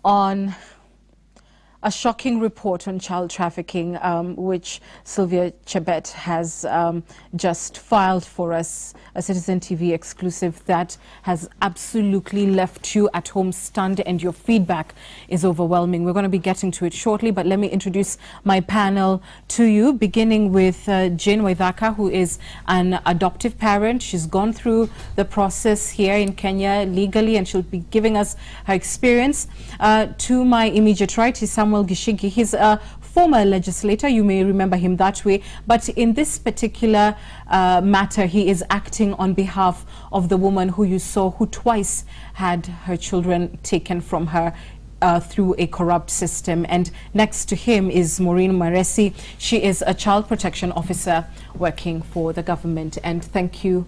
on a shocking report on child trafficking, which Sylvia Chebet has just filed for us, a Citizen TV exclusive that has absolutely left you at home stunned, and your feedback is overwhelming. We're going to be getting to it shortly, but let me introduce my panel to you, beginning with Jane Waithaka, who is an adoptive parent. She's gone through the process here in Kenya legally, and she'll be giving us her experience. To my immediate right is Samuel Gishigi. He's a former legislator, you may remember him that way, but in this particular matter, he is acting on behalf of the woman who you saw, who twice had her children taken from her through a corrupt system. And next to him is Maureen Maresi. She is a child protection officer working for the government. And thank you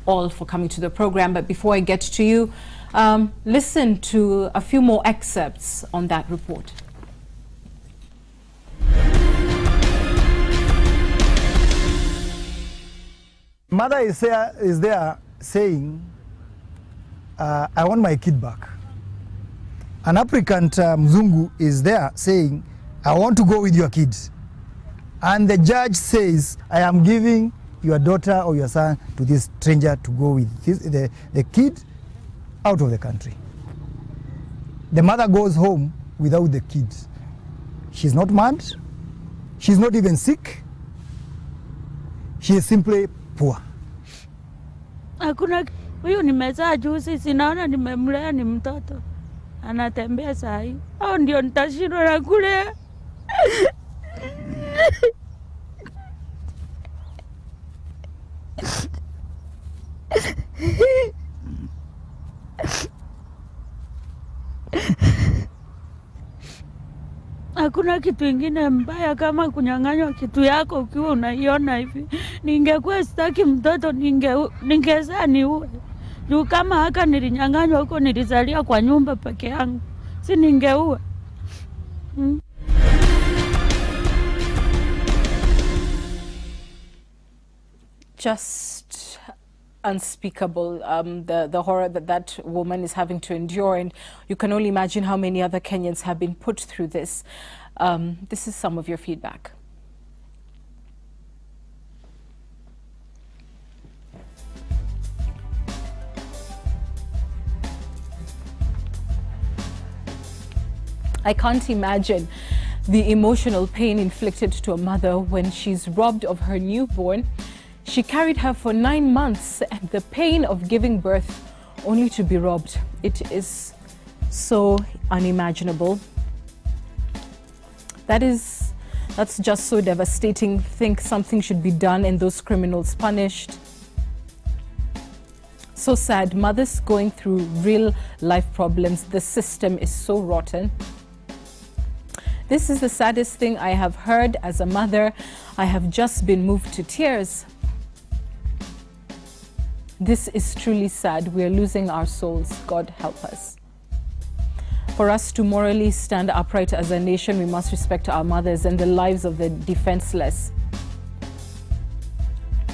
all for coming to the program. But before I get to you, listen to a few more excerpts on that report. Mother is there saying, I want my kid back. An applicant, Mzungu, is there saying, I want to go with your kids. And the judge says, I am giving your daughter or your son to this stranger to go with the kid out of the country. The mother goes home without the kids. She's not mad. She's not even sick. She is simply poor. Hakuna huyu nimezaa juzi, sinaona nimemlea ni mtoto. Anatembea saa hii. Au ndio nitashindwa na kulea. Hakuna kitu ingine mbaya kama kunyang'anywa kitu yako ukiwa unaiona hivi. Ningekuwa sitaki mtoto, ningezaa niue. Juu kama haka nilinyang'anywa huko, nilizalia kwa nyumba peke yangu, si ningeua. Just unspeakable, the horror that woman is having to endure, and you can only imagine how many other Kenyans have been put through this. This is some of your feedback. I can't imagine the emotional pain inflicted to a mother when she's robbed of her newborn. She carried her for 9 months, and the pain of giving birth only to be robbed. It is so unimaginable. That's just so devastating. Think something should be done and those criminals punished. So sad. Mothers going through real life problems. The system is so rotten. This is the saddest thing I have heard as a mother. I have just been moved to tears. This is truly sad. We are losing our souls. God help us. For us to morally stand upright as a nation, we must respect our mothers and the lives of the defenseless.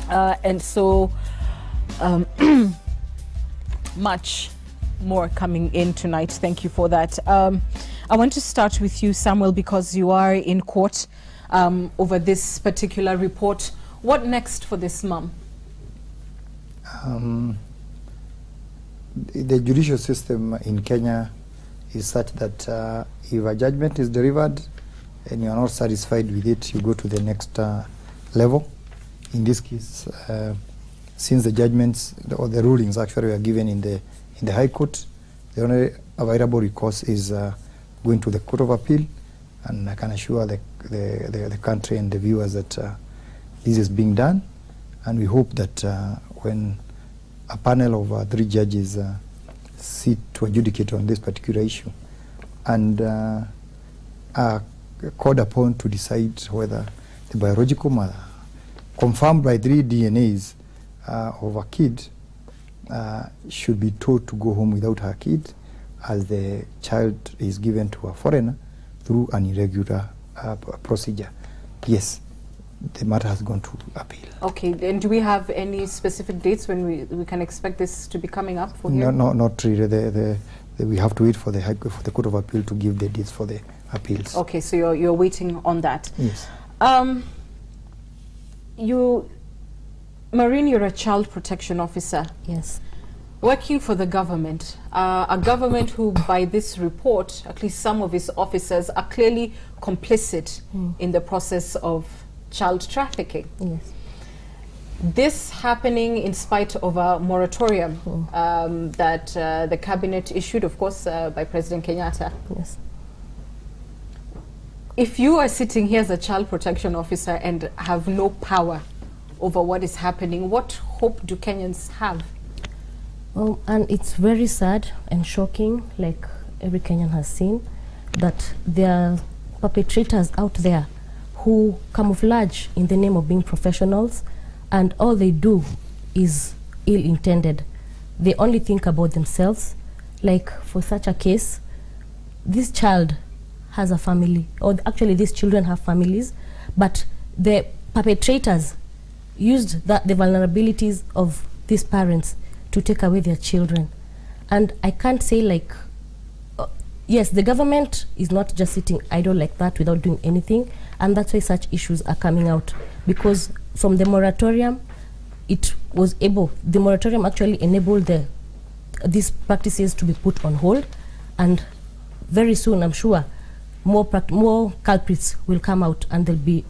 And so much more coming in tonight. Thank you for that. I want to start with you, Samuel, because you are in court over this particular report. What next for this mom? The judicial system in Kenya is such that if a judgment is delivered and you are not satisfied with it, you go to the next level. In this case, since the judgments or the rulings actually were given in the High Court, the only available recourse is going to the Court of Appeal, and I can assure the country and the viewers that this is being done, and we hope that when a panel of 3 judges sit to adjudicate on this particular issue and are called upon to decide whether the biological mother, confirmed by 3 DNAs of a kid, should be told to go home without her kid, as the child is given to a foreigner through an irregular procedure. Yes, the matter has gone to appeal. Okay, and do we have any specific dates when we can expect this to be coming up for hearing? No, not really. we have to wait for the Court of Appeal to give the dates for the appeals. Okay, so you're waiting on that. Yes. Maureen, you're a child protection officer. Yes. Working for the government, a government who, by this report, at least some of its officers are clearly complicit in the process of child trafficking. Yes. This happening in spite of a moratorium that the cabinet issued, of course, by President Kenyatta. Yes. If you are sitting here as a child protection officer and have no power over what is happening, what hope do Kenyans have? Well, and it's very sad and shocking, like every Kenyan has seen, that there are perpetrators out there who camouflage in the name of being professionals, and all they do is ill-intended. They only think about themselves. Like for such a case, this child has a family, or actually these children have families, but the perpetrators used the vulnerabilities of these parents to take away their children. And I can't say like, yes, the government is not just sitting idle like that without doing anything, and that's why such issues are coming out. Because from the moratorium, the moratorium actually enabled these practices to be put on hold, and very soon, I'm sure, more culprits will come out and they'll be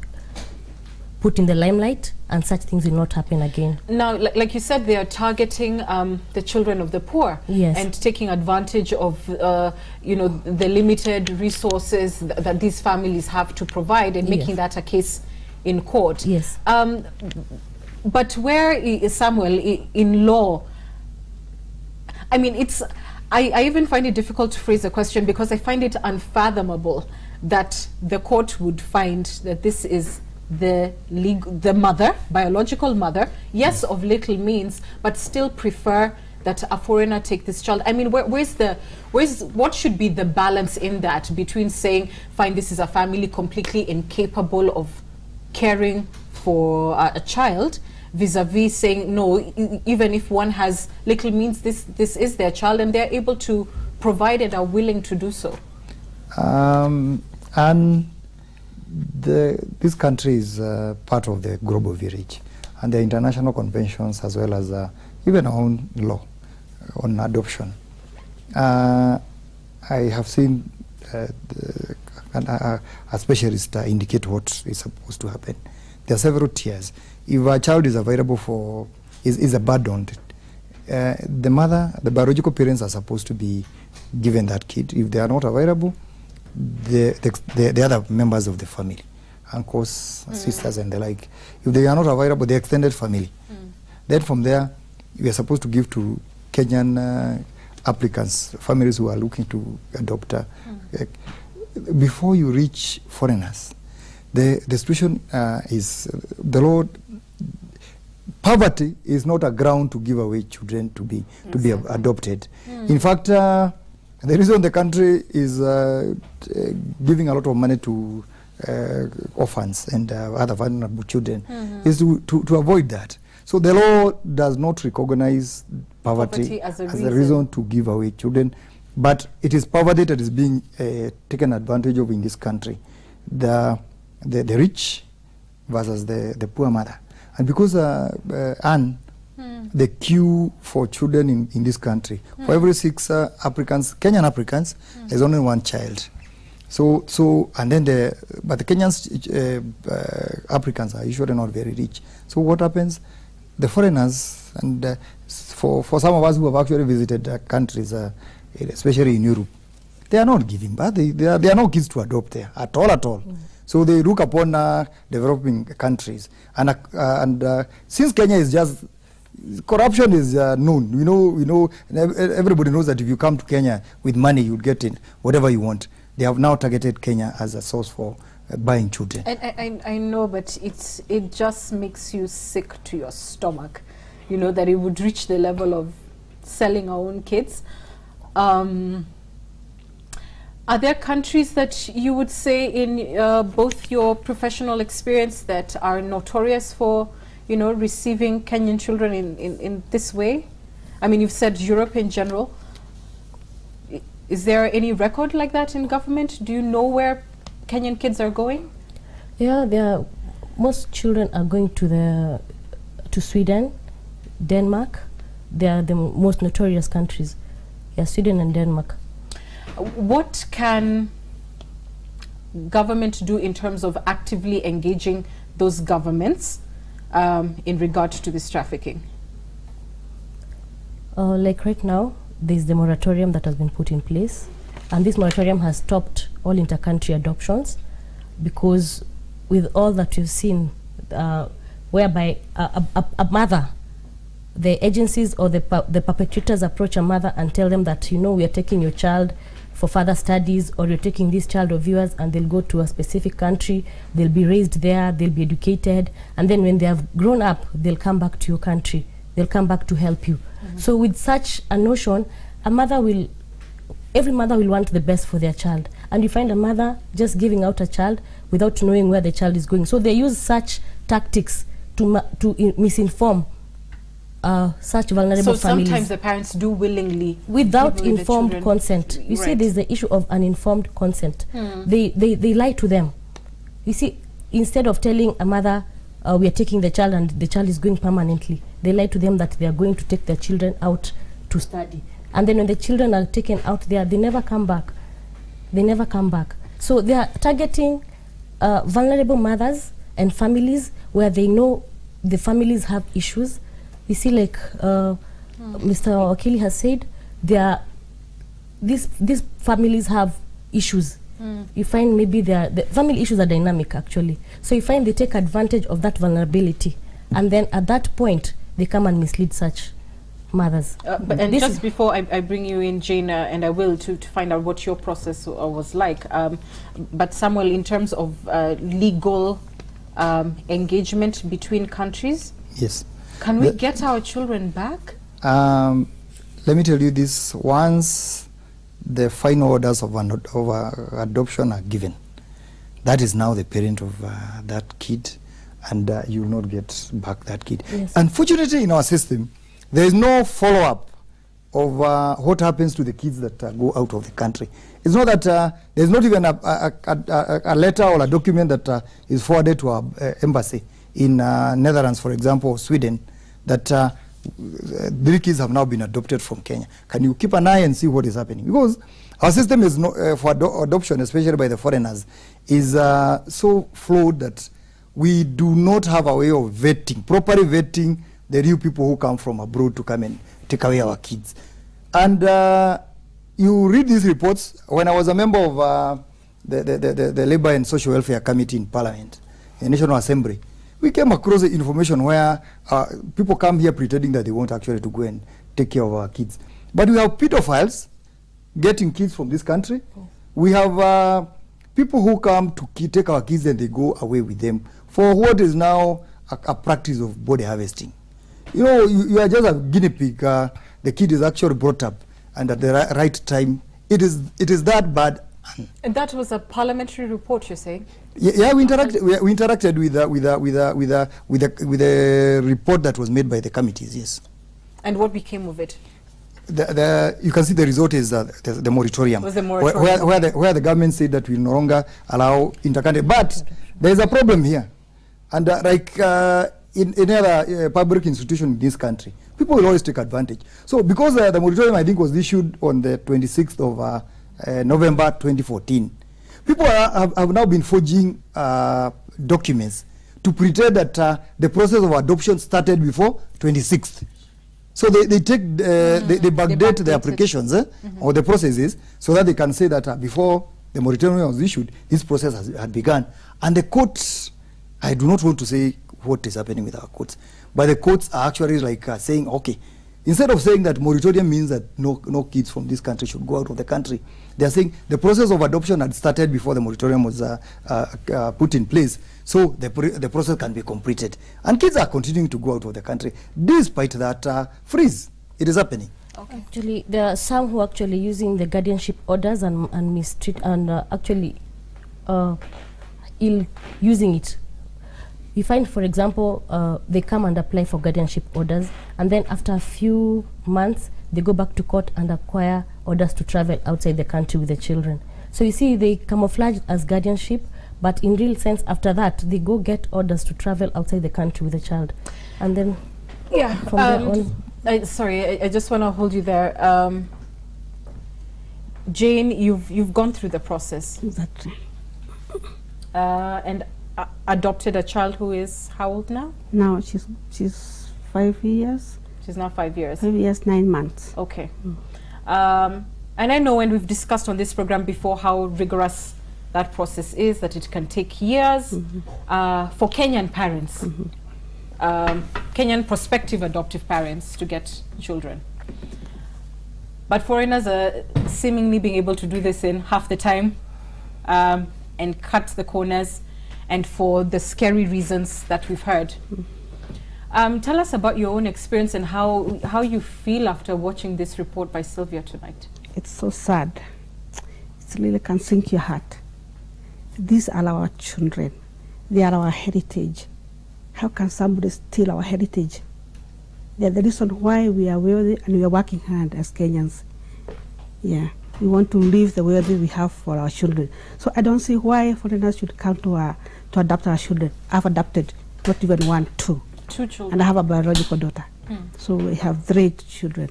put in the limelight, and such things will not happen again. Now, like you said, they are targeting the children of the poor. Yes. And taking advantage of the limited resources that these families have to provide, and making that a case in court. Yes. But where, Samuel, in law, I mean, I even find it difficult to phrase a question, because I find it unfathomable that the court would find that this is the mother, biological mother, yes, of little means, but still prefer that a foreigner take this child. I mean, what should be the balance in that, between saying, fine, this is a family completely incapable of caring for a child, vis-a-vis saying, no, even if one has little means, this is their child, and they're able to provide and are willing to do so? And this country is part of the global village, and the international conventions, as well as even our own law on adoption. I have seen a specialist indicate what is supposed to happen. There are several tiers. If a child is available is abandoned, the mother, the biological parents are supposed to be given that kid. If they are not available, the other members of the family, uncles, sisters, and the like. If they are not available, the extended family. Then from there, we are supposed to give to Kenyan applicants, families who are looking to adopt. Before you reach foreigners, the situation is the Lord. Poverty is not a ground to give away children to be adopted. In fact, the reason the country is giving a lot of money to orphans and other vulnerable children is to avoid that. So the law does not recognize poverty as a reason to give away children, but it is poverty that is being taken advantage of in this country. The rich versus the poor mother. And because Anne, the queue for children in this country, for every 6 Kenyan applicants, there's only 1 child. So and then but the Kenyans applicants are usually not very rich. So what happens? The foreigners, and for some of us who have actually visited countries, especially in Europe, they are not giving birth. There are no kids to adopt there at all. So they look upon developing countries, and since Kenya is just, corruption is known. We know, everybody knows that if you come to Kenya with money, you'll get in whatever you want. They have now targeted Kenya as a source for buying children. And I know, but it just makes you sick to your stomach, that it would reach the level of selling our own kids. Are there countries that you would say, in both your professional experience, that are notorious for, receiving Kenyan children in this way? I mean, you've said Europe in general. Is there any record like that in government? Do you know where Kenyan kids are going? Yeah, most children are going to Sweden, Denmark. They are the most notorious countries. Yeah, Sweden and Denmark. What can government do in terms of actively engaging those governments in regard to this trafficking? Like right now, there's the moratorium that has been put in place, and this moratorium has stopped all inter-country adoptions, because with all that we've seen, whereby a mother, the agencies or the perpetrators approach a mother and tell them that, you know, we are taking your child for further studies, or you're taking this child of yours, and they'll go to a specific country, they'll be raised there, they'll be educated, and then when they have grown up, they'll come back to your country, they'll come back to help you. So with such a notion, every mother will want the best for their child, and you find a mother just giving out a child without knowing where the child is going. So they use such tactics to misinform such vulnerable families. So sometimes the parents do willingly, without informed consent. You see, there's the issue of uninformed consent. They lie to them. You see, instead of telling a mother, we are taking the child and the child is going permanently, they lie to them that they are going to take their children out to study. And then when the children are taken out there, they never come back. They never come back. So they are targeting vulnerable mothers and families where they know the families have issues. You see, like Mr. Wakili has said, these families have issues. You find maybe the family issues are dynamic, actually. So you find they take advantage of that vulnerability, and then at that point they come and mislead such mothers. And just before I bring you in, Jane, and I will to find out what your process was like, but Samuel, in terms of legal engagement between countries, yes, can we get our children back? Let me tell you this: once the final orders of adoption are given, that is now the parent of that kid, and you will not get back that kid. Yes. Unfortunately, in our system, there is no follow-up of what happens to the kids that go out of the country. It's not that there's not even a letter or a document that is forwarded to our embassy in Netherlands, for example, or Sweden, that 3 kids have now been adopted from Kenya. Can you keep an eye and see what is happening? Because our system is for adoption, especially by the foreigners, is so flawed that we do not have a way of properly vetting the real people who come from abroad to come and take away our kids. And you read these reports. When I was a member of the Labour and Social Welfare Committee in Parliament, the National Assembly, we came across the information where people come here pretending that they want actually to go and take care of our kids. But we have pedophiles getting kids from this country. We have people who come to take our kids and they go away with them for what is now a practice of body harvesting. You know, you are just a guinea pig. The kid is actually brought up, and at the right time, it is that bad. And that was a parliamentary report, you're saying? Yeah, we interacted with the report that was made by the committees. Yes. And what became of it? You can see the result is the moratorium. Was the moratorium where the government said that we no longer allow inter-country. But there is a problem here, and like in other public institution in this country, people will always take advantage. So because the moratorium, I think, was issued on the 26th of November 2014, people have now been forging documents to pretend that the process of adoption started before 26th. So they take they backdate the applications or the processes so that they can say that before the moratorium was issued, this process had begun. And the courts, I do not want to say what is happening with our courts, but the courts are actually like saying, okay, instead of saying that moratorium means that no kids from this country should go out of the country, they are saying the process of adoption had started before the moratorium was put in place, so the process can be completed. And kids are continuing to go out of the country despite that freeze. It is happening. Okay. Actually, there are some who are actually using the guardianship orders and mistreat and actually using it. You find, for example, they come and apply for guardianship orders, and then after a few months, they go back to court and acquire orders to travel outside the country with the children. So you see, they camouflage as guardianship, but in real sense, after that, they go get orders to travel outside the country with the child. And then, from there on... Sorry, I just want to hold you there. Jane, you've gone through the process. Exactly. And adopted a child who is how old now? Now she's 5 years. She's now 5 years. 5 years, 9 months. Okay. And I know when we've discussed on this program before how rigorous that process is, that it can take years for Kenyan parents, Kenyan prospective adoptive parents to get children. But foreigners are seemingly being able to do this in half the time and cut the corners, and for the scary reasons that we've heard. Tell us about your own experience and how you feel after watching this report by Sylvia tonight. It's so sad. It really can sink your heart. These are our children. They are our heritage. How can somebody steal our heritage? They are the reason why we are wealthy and we are working hard as Kenyans. Yeah, we want to live the wealthy we have for our children. So I don't see why foreigners should come to adopt our children. I've adopted not even one, two. 2 children. And I have a biological daughter. So we have 3 children.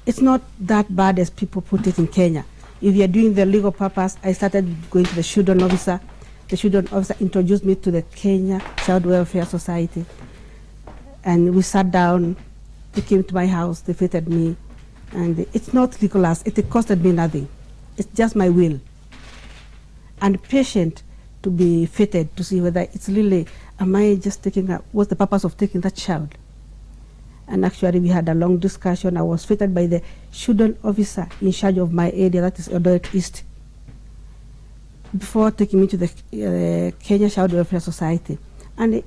It's not that bad as people put it in Kenya. If you're doing the legal purpose, I started going to the children officer. The children officer introduced me to the Kenya Child Welfare Society. And we sat down, they came to my house, they fitted me. And it's not rigorous, it costed me nothing. It's just my will. And patient to be fitted to see whether it's really, am I just taking, what's the purpose of taking that child? And actually we had a long discussion. I was fitted by the children officer in charge of my area, that is Eldoret East, before taking me to the Kenya Child Welfare Society. And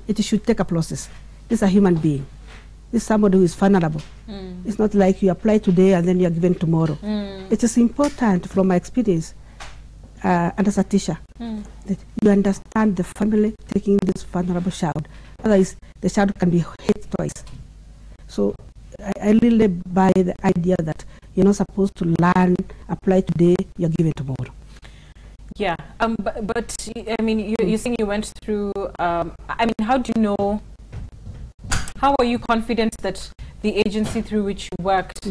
it should take a process. This is a human being. This is somebody who is vulnerable. It's not like you apply today and then you are given tomorrow. It is important from my experience and as a teacher that you understand the family taking this vulnerable child. Otherwise, the child can be hit twice. So I really buy the idea that you're not supposed to learn, apply today, you're given tomorrow. Yeah, but I mean, you're saying you went through, I mean, how do you know, how are you confident that the agency through which you worked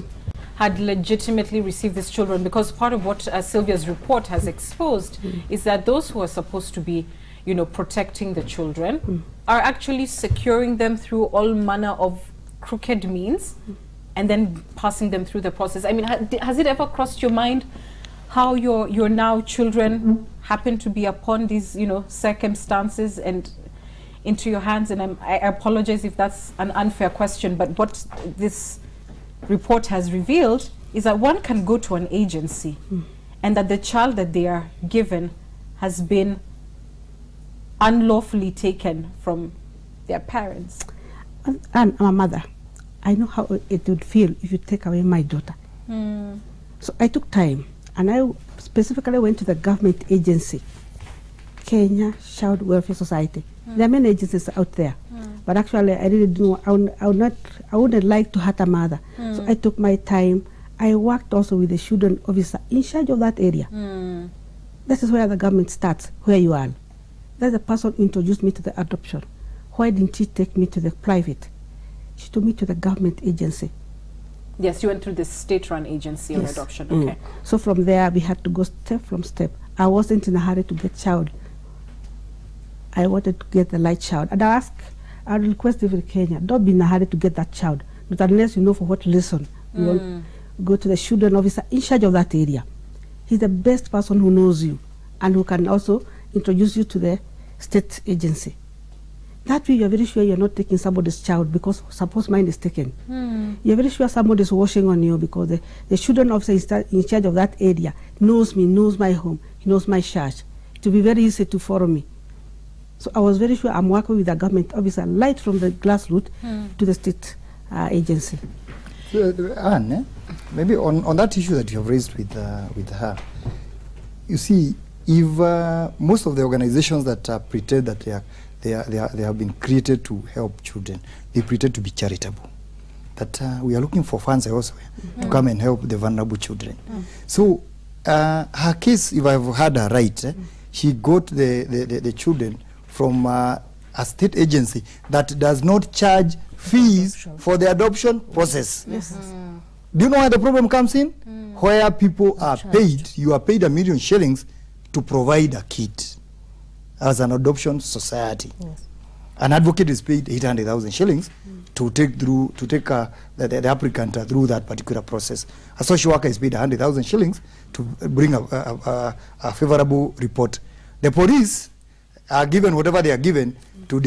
had legitimately received these children? Because part of what Sylvia's report has exposed is that those who are supposed to be, you know, protecting the children are actually securing them through all manner of crooked means and then passing them through the process. I mean, has it ever crossed your mind how your now children happen to be upon these, you know, circumstances and into your hands? And I apologize if that's an unfair question, but what this report has revealed is that one can go to an agency and that the child that they are given has been unlawfully taken from their parents. And I'm a mother. I know how it would feel if you take away my daughter. So I took time, and I specifically went to the government agency, Kenya Child Welfare Society. There are many agencies out there, but actually I really do. I wouldn't like to hurt a mother. So I took my time. I worked also with the children officer in charge of that area. This is where the government starts, where you are. That's the person who introduced me to the adoption. Why didn't she take me to the private? She took me to the government agency. Yes, you went through the state-run agency on adoption. Okay. So from there, we had to go step from step. I wasn't in a hurry to get child. I wanted to get the right child. And I request every Kenyan, don't be in a hurry to get that child, but unless you know for what reason you want, go to the children officer in charge of that area. He's the best person who knows you and who can also introduce you to the state agency. That way you're very sure you're not taking somebody's child, because suppose mine is taken. You're very sure somebody's watching on you, because the children officer in charge of that area knows me, knows my home, he knows my church. It will be very easy to follow me. So I was very sure I'm working with a government officer right from the grassroots to the state agency. Anne, maybe on that issue that you have raised with her, you see, if most of the organizations that pretend that they have been created to help children, they pretend to be charitable. that we are looking for funds elsewhere to come and help the vulnerable children. So her case, if I've had her right, she got the children from a state agency that does not charge fees for the adoption process. Do you know where the problem comes in? Where people are paid, you are paid $1 million shillings to provide a kid as an adoption society. An advocate is paid 800,000 shillings to take the applicant through that particular process. A social worker is paid 100,000 shillings to bring a favorable report. The police are given whatever they are given to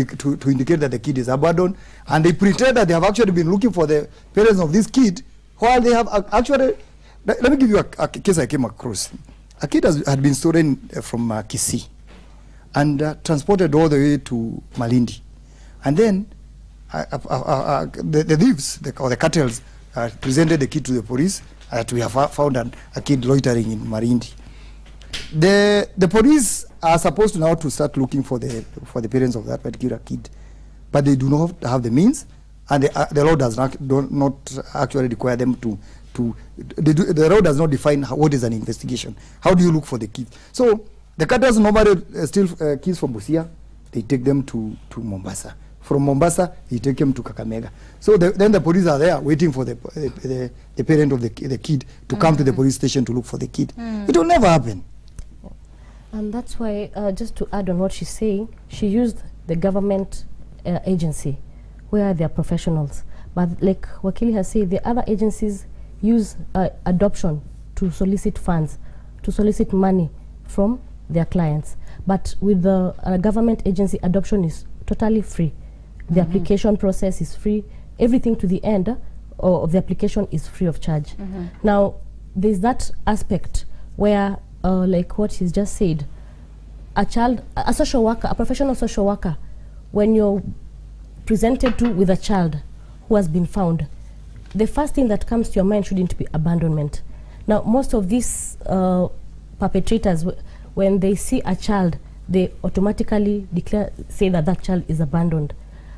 indicate that the kid is abandoned, and they pretend that they have actually been looking for the parents of this kid, while they have actually. Let me give you a case I came across. A kid had been stolen from Kisii and transported all the way to Malindi. And then the thieves, or the cartels, presented the kid to the police that we have found a kid loitering in Malindi. The police are supposed now to start looking for the parents of that particular kid, but they do not have the means, and the law does not actually require them to. The law does not define what is an investigation. How do you look for the kids? So the cartels normally steal kids from Busia. They take them to Mombasa. From Mombasa, they take them to Kakamega. So then the police are there waiting for the parent of the kid to come to the police station to look for the kid. It will never happen. And that's why, just to add on what she's saying, she used the government agency where they are professionals. But like Wakili has said, the other agencies use adoption to solicit funds, to solicit money from their clients. But with the government agency, adoption is totally free. The application process is free. Everything to the end of the application is free of charge. Now, there's that aspect where, like what he's just said, a social worker, a professional social worker, when you're presented with a child who has been found, the first thing that comes to your mind shouldn't be abandonment. Now, most of these perpetrators, when they see a child, they automatically say that that child is abandoned.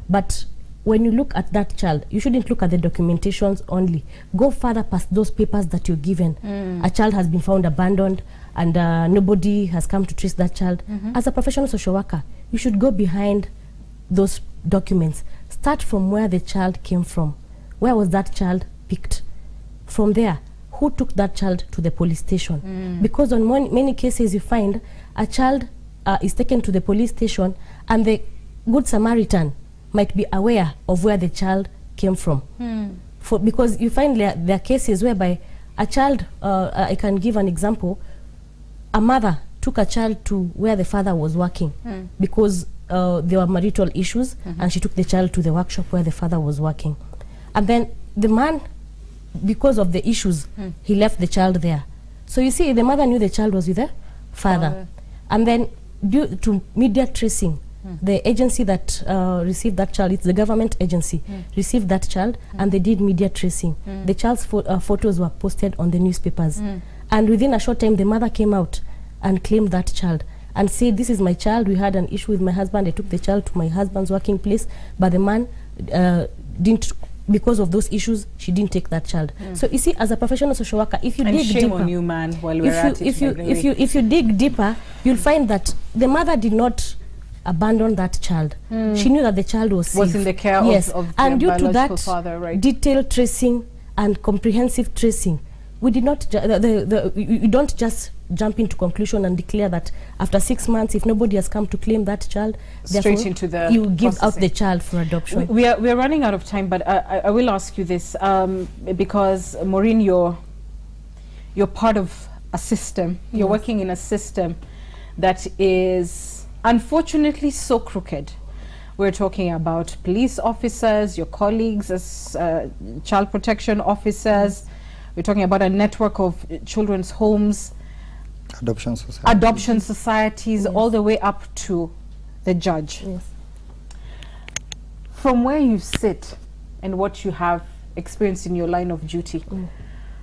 But when you look at that child, you shouldn't look at the documentations only. Go further past those papers that you're given. A child has been found abandoned, and nobody has come to trace that child. As a professional social worker, you should go behind those documents. Start from where the child came from. Where was that child picked? From there, who took that child to the police station? Because on many cases you find a child is taken to the police station, and the Good Samaritan might be aware of where the child came from. Because you find there are cases whereby a child, I can give an example, a mother took a child to where the father was working because there were marital issues, and she took the child to the workshop where the father was working. And then the man, because of the issues, he left the child there. So you see, the mother knew the child was with the father. And then due to media tracing, the agency that received that child, it's the government agency, received that child, and they did media tracing. The child's photos were posted on the newspapers. And within a short time, the mother came out and claimed that child and said, this is my child, we had an issue with my husband, I took the child to my husband's working place, but the man didn't, because of those issues, she didn't take that child. So you see, as a professional social worker, if you dig shame deeper, on you, man, while we're at it, if you dig deeper, you'll find that the mother did not abandon that child. She knew that the child was safe. Was in the care of and their due to that father, right? detailed tracing and comprehensive tracing, we did not you don't just jump into conclusion and declare that after 6 months, if nobody has come to claim that child, straight into the you give out the child for adoption. We are running out of time, but I will ask you this, because Maureen, you're part of a system. You're working in a system that is unfortunately so crooked. We're talking about police officers, your colleagues as child protection officers. We're talking about a network of children's homes, adoption societies, all the way up to the judge. From where you sit and what you have experienced in your line of duty,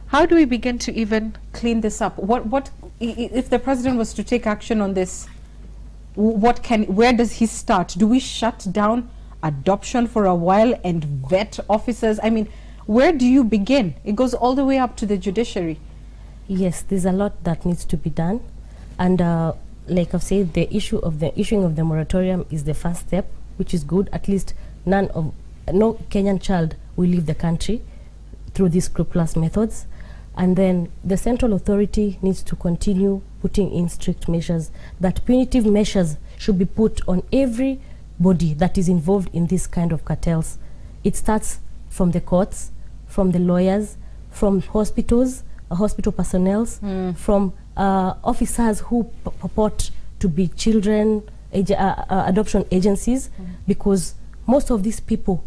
how do we begin to even clean this up? What if the president was to take action on this? Where does he start? Do we shut down adoption for a while and vet officers? I mean, where do you begin? It goes all the way up to the judiciary. Yes, there's a lot that needs to be done, and like I've said, the issue of the issuing of the moratorium is the first step, which is good. At least no Kenyan child will leave the country through these scrupulous methods. And then the central authority needs to continue putting in strict measures, that punitive measures should be put on everybody that is involved in this kind of cartels. It starts from the courts, from the lawyers, from hospitals, hospital personnel, from officers who purport to be children adoption agencies, because most of these people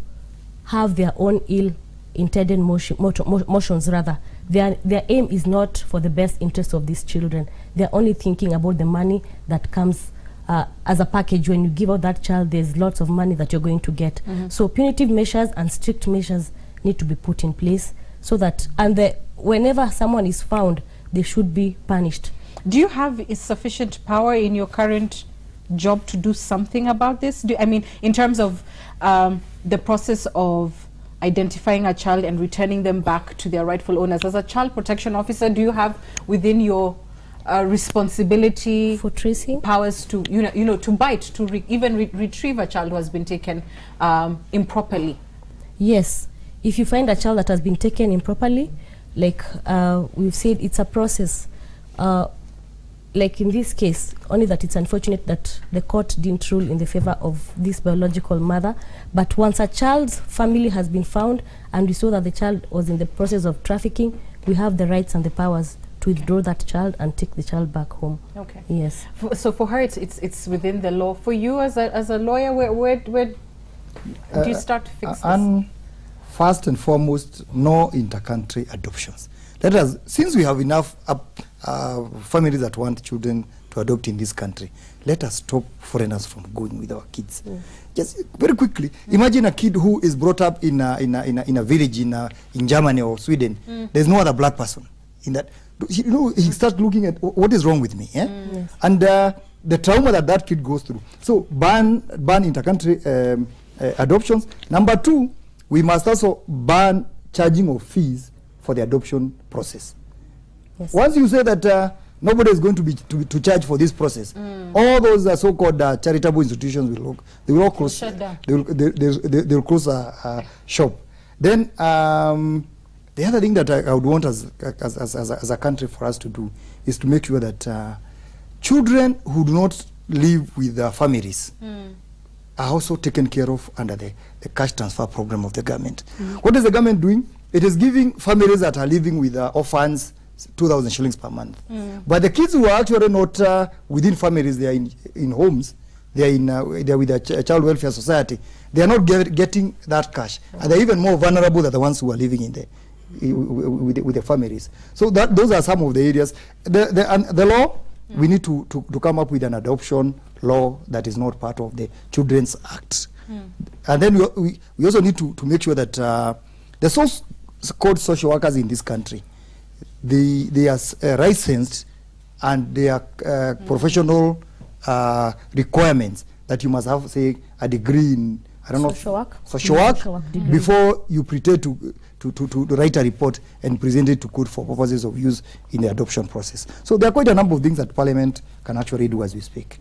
have their own ill-intended motions rather. Their aim is not for the best interest of these children. They're only thinking about the money that comes as a package. When you give out that child, there's lots of money that you're going to get. So punitive measures and strict measures need to be put in place so that, whenever someone is found, they should be punished. Do you have sufficient power in your current job to do something about this? I mean, in terms of the process of identifying a child and returning them back to their rightful owners. As a child protection officer, do you have within your responsibility for tracing powers to to bite, to even retrieve a child who has been taken improperly? Yes, if you find a child that has been taken improperly, like we've said, it's a process. Like in this case, only that it's unfortunate that the court didn't rule in the favor of this biological mother. But once a child's family has been found and we saw that the child was in the process of trafficking, we have the rights and the powers to withdraw that child and take the child back home. Okay. Yes. So for her, it's within the law. For you as a lawyer, where do you start to fix this? First and foremost, no inter-country adoptions. Let us, since we have enough families that want children to adopt in this country, let us stop foreigners from going with our kids. Just very quickly, imagine a kid who is brought up in a village in Germany or Sweden. There's no other black person in that. He starts looking at what is wrong with me, yes. And the trauma that kid goes through. So ban inter-country adoptions. Number two, we must also ban charging of fees for the adoption process. Yes. Once you say that nobody is going to charge for this process, all those so-called charitable institutions will all close. Shut down. They will close a shop. Then the other thing that I would want as a country for us to do is to make sure that children who do not live with their families are also taken care of under the cash transfer program of the government. What is the government doing? It is giving families that are living with orphans 2,000 shillings per month. But the kids who are actually not within families, they are in homes, they are with a child welfare society, they are not getting that cash. And they're even more vulnerable than the ones who are living with the families. So those are some of the areas. The law, we need to come up with an adoption law that is not part of the Children's Act. And then we also need to make sure that the so-called social workers in this country, they are licensed, and their professional requirements that you must have, say, a degree in, I don't know, social work before you pretend to write a report and present it to court for purposes of use in the adoption process. So there are quite a number of things that Parliament can actually do as we speak.